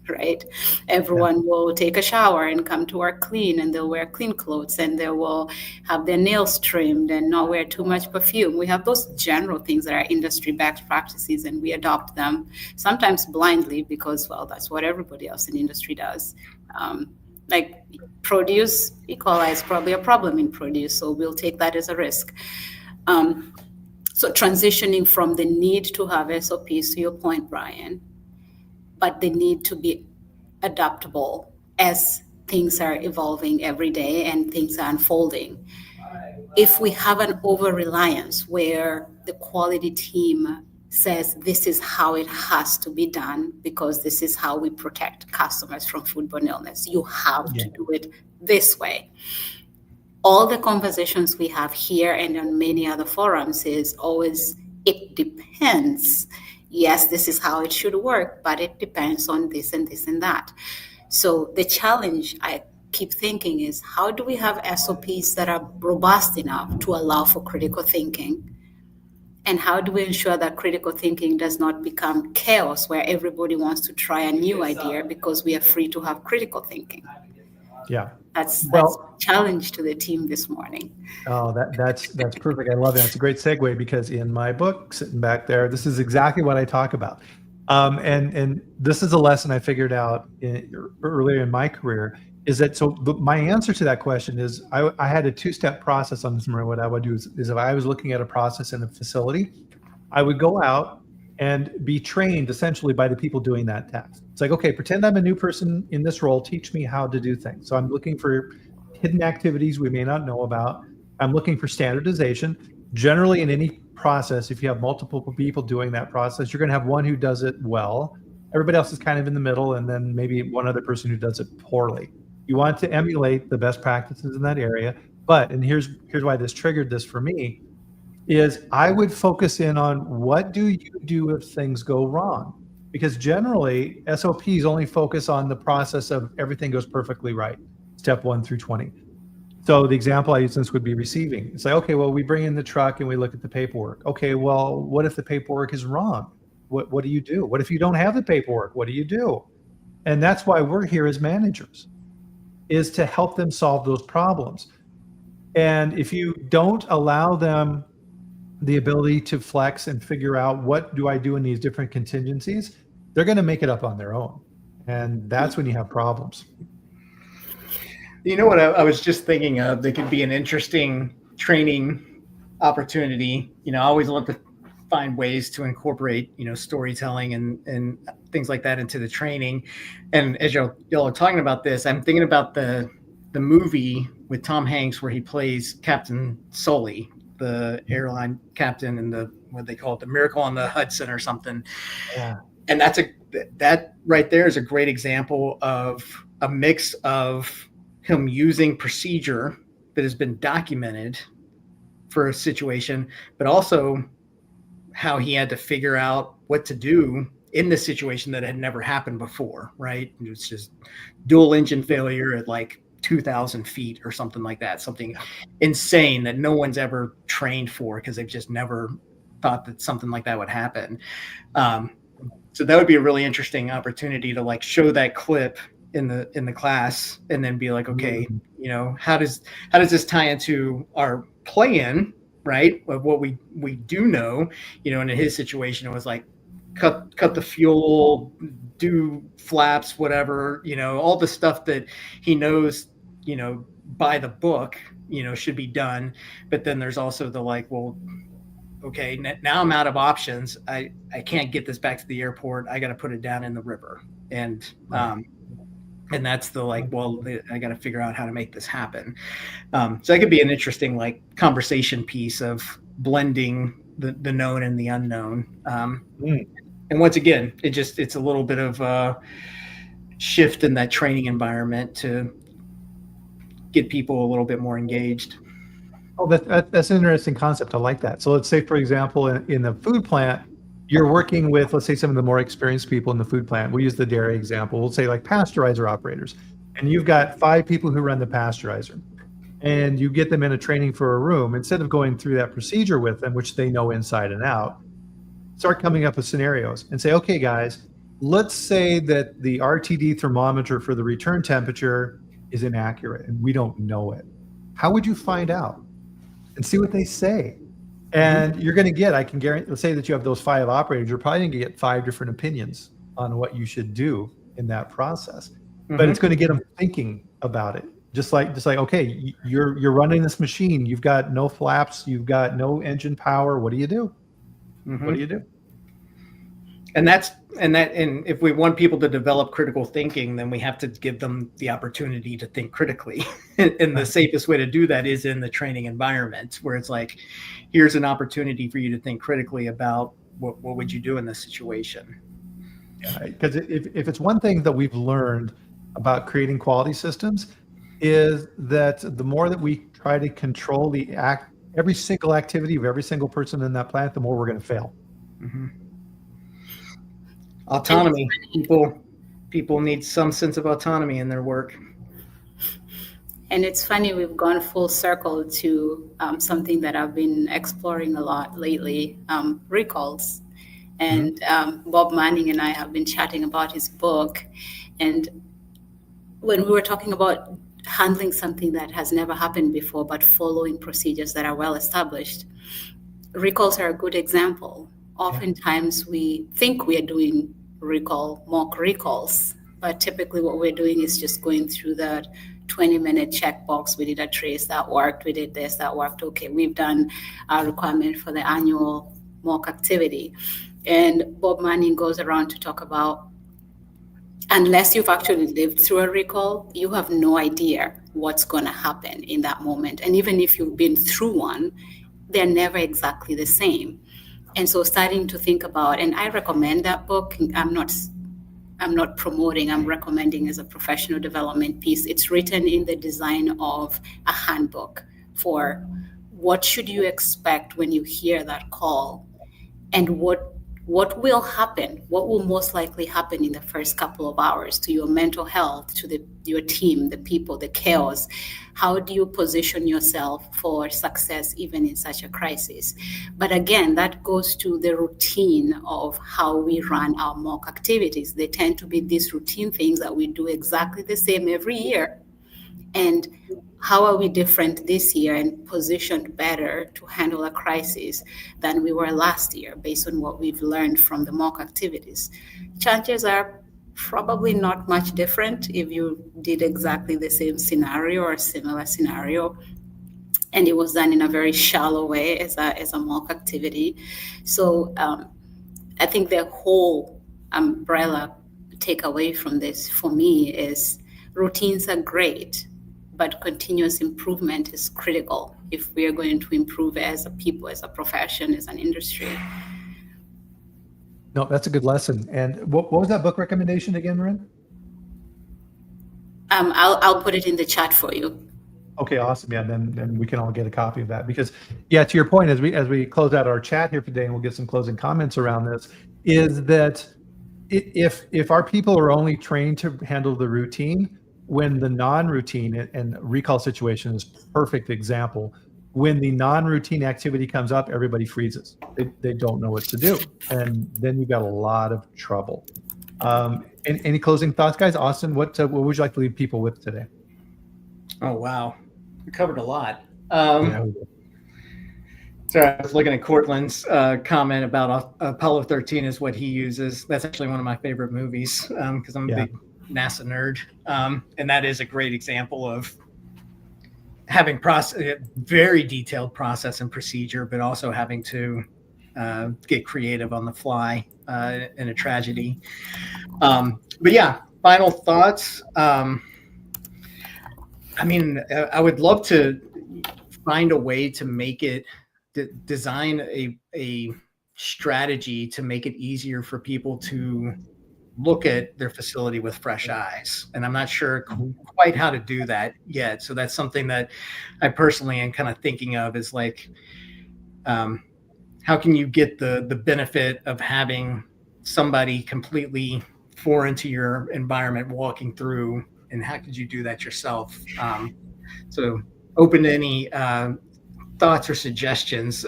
right? Everyone will take a shower and come to work clean, and they'll wear clean clothes, and they will have their nails trimmed and not wear too much perfume. We have those general things that are industry best practices, and we adopt them sometimes blindly because, well, that's what everybody else in the industry does. Like produce, E. coli is probably a problem in produce, so we'll take that as a risk. So transitioning from the need to have SOPs, to your point, Bryan, but the need to be adaptable as things are evolving every day and things are unfolding. If we have an over-reliance where the quality team says this is how it has to be done because this is how we protect customers from foodborne illness, you have to do it this way. All the conversations we have here and on many other forums is always, it depends. Yes, this is how it should work, but it depends on this and this and that. So the challenge I keep thinking is, how do we have SOPs that are robust enough to allow for critical thinking? And how do we ensure that critical thinking does not become chaos where everybody wants to try a new idea because we are free to have critical thinking? Yeah. That's a challenge to the team this morning. Oh, that's perfect. I love that. It's a great segue because in my book, sitting back there, this is exactly what I talk about. And this is a lesson I figured out earlier in my career, is that, my answer to that question is I had a two-step process on this. What I would do is if I was looking at a process in a facility, I would go out and be trained essentially by the people doing that task. It's like, okay, pretend I'm a new person in this role, teach me how to do things. So I'm looking for hidden activities we may not know about. I'm looking for standardization. Generally in any process, if you have multiple people doing that process, you're going to have one who does it well. Everybody else is kind of in the middle, and then maybe one other person who does it poorly. You want to emulate the best practices in that area. But, and here's why this triggered this for me, is I would focus in on what do you do if things go wrong? Because generally SOPs only focus on the process of everything goes perfectly right, step 1 through 20. So the example I use this would be receiving. It's like, okay, well, we bring in the truck and we look at the paperwork. Okay, well, what if the paperwork is wrong? What do you do? What if you don't have the paperwork? What do you do? And that's why we're here as managers, is to help them solve those problems. And if you don't allow them the ability to flex and figure out what do I do in these different contingencies, they're going to make it up on their own. And that's when you have problems. You know what I was just thinking of that could be an interesting training opportunity. I always love to find ways to incorporate, storytelling and things like that into the training. And as y'all are talking about this, I'm thinking about the movie with Tom Hanks where he plays Captain Sully, the airline captain, and what they call it, the Miracle on the Hudson or something. Yeah. And that right there is a great example of a mix of him using procedure that has been documented for a situation, but also how he had to figure out what to do in this situation that had never happened before, right? It was just dual engine failure at like 2,000 feet or something like that, something insane that no one's ever trained for because they've just never thought that something like that would happen. So that would be a really interesting opportunity to like show that clip in the class and then be like, okay, how does this tie into our plan, right? Of what we do know, and in his situation, it was like cut the fuel, do flaps, whatever, all the stuff that he knows, by the book, should be done. But then there's also the like, well, okay, now I'm out of options. I can't get this back to the airport. I got to put it down in the river. And that's the like, well, I got to figure out how to make this happen. So that could be an interesting like conversation piece of blending the known and the unknown. And once again, it's a little bit of a shift in that training environment to get people a little bit more engaged. Oh, that's an interesting concept. I like that. So let's say, for example, in the food plant, you're working with, let's say, some of the more experienced people in the food plant. We'll use the dairy example. We'll say like pasteurizer operators. And you've got 5 people who run the pasteurizer. And you get them in a training for a room. Instead of going through that procedure with them, which they know inside and out, start coming up with scenarios and say, okay, guys, let's say that the RTD thermometer for the return temperature is inaccurate and we don't know it. How would you find out? And see what they say. And you're going to get, I can guarantee, let's say that you have those 5 operators, you're probably going to get 5 different opinions on what you should do in that process. But it's going to get them thinking about it. Just like, okay, you're running this machine. You've got no flaps. You've got no engine power. What do you do? What do you do? And if we want people to develop critical thinking, then we have to give them the opportunity to think critically. And the safest way to do that is in the training environment, where it's like, here's an opportunity for you to think critically about what would you do in this situation. Because if it's one thing that we've learned about creating quality systems, is that the more that we try to control every single activity of every single person in that plant, the more we're going to fail. Autonomy. People need some sense of autonomy in their work. And it's funny, we've gone full circle to something that I've been exploring a lot lately, recalls. And Bob Manning and I have been chatting about his book. And when we were talking about handling something that has never happened before, but following procedures that are well established, recalls are a good example. Oftentimes we think we are doing mock recalls, but typically what we're doing is just going through that 20-minute checkbox. We did a trace, that worked. We did this, that worked. Okay, we've done our requirement for the annual mock activity. And Bob Manning goes around to talk about, unless you've actually lived through a recall, you have no idea what's going to happen in that moment. And even if you've been through one, they're never exactly the same. And so starting to think about, and I recommend that book. I'm not promoting, I'm recommending as a professional development piece. It's written in the design of a handbook for what should you expect when you hear that call, and what will happen, what will most likely happen in the first couple of hours to your mental health, to your team, the people, the chaos. How do you position yourself for success even in such a crisis? But again, that goes to the routine of how we run our mock activities. They tend to be these routine things that we do exactly the same every year. And how are we different this year and positioned better to handle a crisis than we were last year based on what we've learned from the mock activities? Chances are probably not much different if you did exactly the same scenario or a similar scenario, and it was done in a very shallow way as a mock activity. So I think the whole umbrella takeaway from this for me is routines are great, but continuous improvement is critical if we are going to improve as a people, as a profession, as an industry. No, that's a good lesson. And what was that book recommendation again, Morrine? I'll put it in the chat for you. Okay, awesome. Yeah, then we can all get a copy of that, because to your point, as we close out our chat here today, and we'll get some closing comments around this, is that if our people are only trained to handle the routine, when the non-routine, and recall situation is perfect example, when the non-routine activity comes up, everybody freezes. They don't know what to do, and then you've got a lot of trouble. Any closing thoughts, guys? Austin, what would you like to leave people with today? Oh wow, we covered a lot. Yeah, we did. So I was looking at Cortland's comment about Apollo 13 is what he uses. That's actually one of my favorite movies because I'm a big NASA nerd, and that is a great example of having very detailed process and procedure, but also having to get creative on the fly in a tragedy. But yeah, final thoughts. I mean, I would love to find a way to make it, design a strategy to make it easier for people to look at their facility with fresh eyes. And I'm not sure quite how to do that yet. So that's something that I personally am kind of thinking of, is like, how can you get the benefit of having somebody completely foreign to your environment walking through, and how could you do that yourself? So open to any thoughts or suggestions.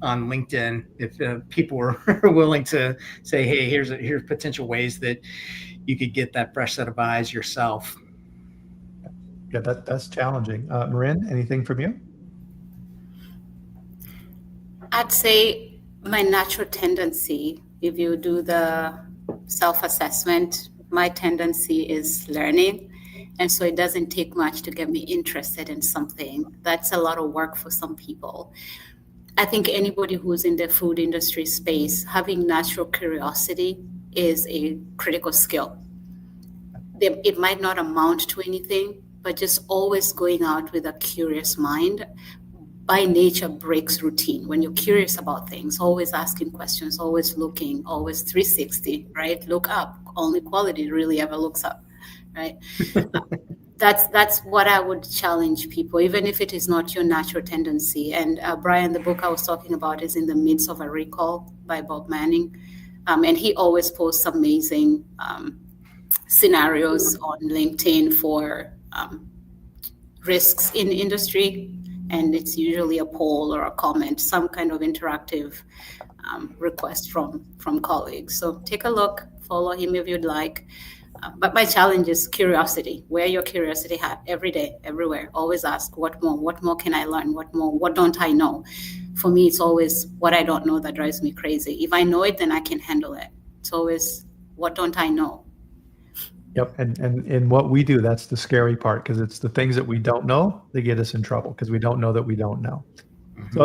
on LinkedIn if people were willing to say, hey, here's potential ways that you could get that fresh set of eyes yourself. Yeah, that's challenging. Morrine, anything from you? I'd say my natural tendency, if you do the self-assessment, my tendency is learning. And so it doesn't take much to get me interested in something. That's a lot of work for some people. I think anybody who's in the food industry space, having natural curiosity is a critical skill. It might not amount to anything, but just always going out with a curious mind by nature breaks routine. When you're curious about things, always asking questions, always looking, always 360, right? Look up. Only quality really ever looks up, right? That's what I would challenge people, even if it is not your natural tendency. And Bryan, the book I was talking about is In the Midst of a Recall by Bob Manning. And he always posts amazing scenarios on LinkedIn for risks in industry. And it's usually a poll or a comment, some kind of interactive request from colleagues. So take a look, follow him if you'd like. But my challenge is curiosity. Wear your curiosity hat every day, everywhere. Always ask, what more can I learn? What don't I know? For me, it's always what I don't know that drives me crazy. If I know it, then I can handle it. It's always, what don't I know? Yep. And in what we do, that's the scary part, because it's the things that we don't know that get us in trouble, because we don't know that we don't know.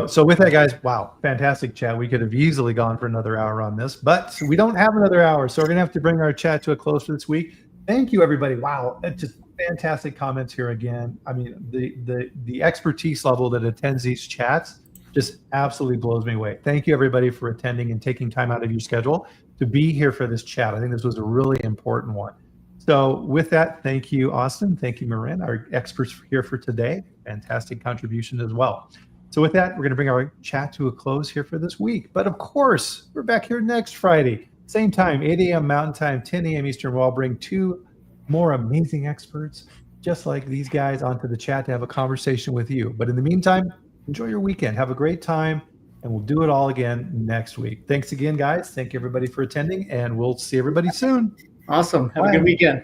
So with that, guys, wow, fantastic chat. We could have easily gone for another hour on this, but we don't have another hour. So we're going to have to bring our chat to a close for this week. Thank you, everybody. Wow. Just fantastic comments here again. I mean, the expertise level that attends these chats just absolutely blows me away. Thank you, everybody, for attending and taking time out of your schedule to be here for this chat. I think this was a really important one. So with that, thank you, Austin. Thank you, Morrine, our experts here for today. Fantastic contribution as well. So with that, we're going to bring our chat to a close here for this week. But of course, we're back here next Friday, same time, 8 a.m. Mountain Time, 10 a.m. Eastern, where I'll bring two more amazing experts, just like these guys, onto the chat to have a conversation with you. But in the meantime, enjoy your weekend. Have a great time, and we'll do it all again next week. Thanks again, guys. Thank you, everybody, for attending, and we'll see everybody soon. Awesome. Have Bye. a good weekend.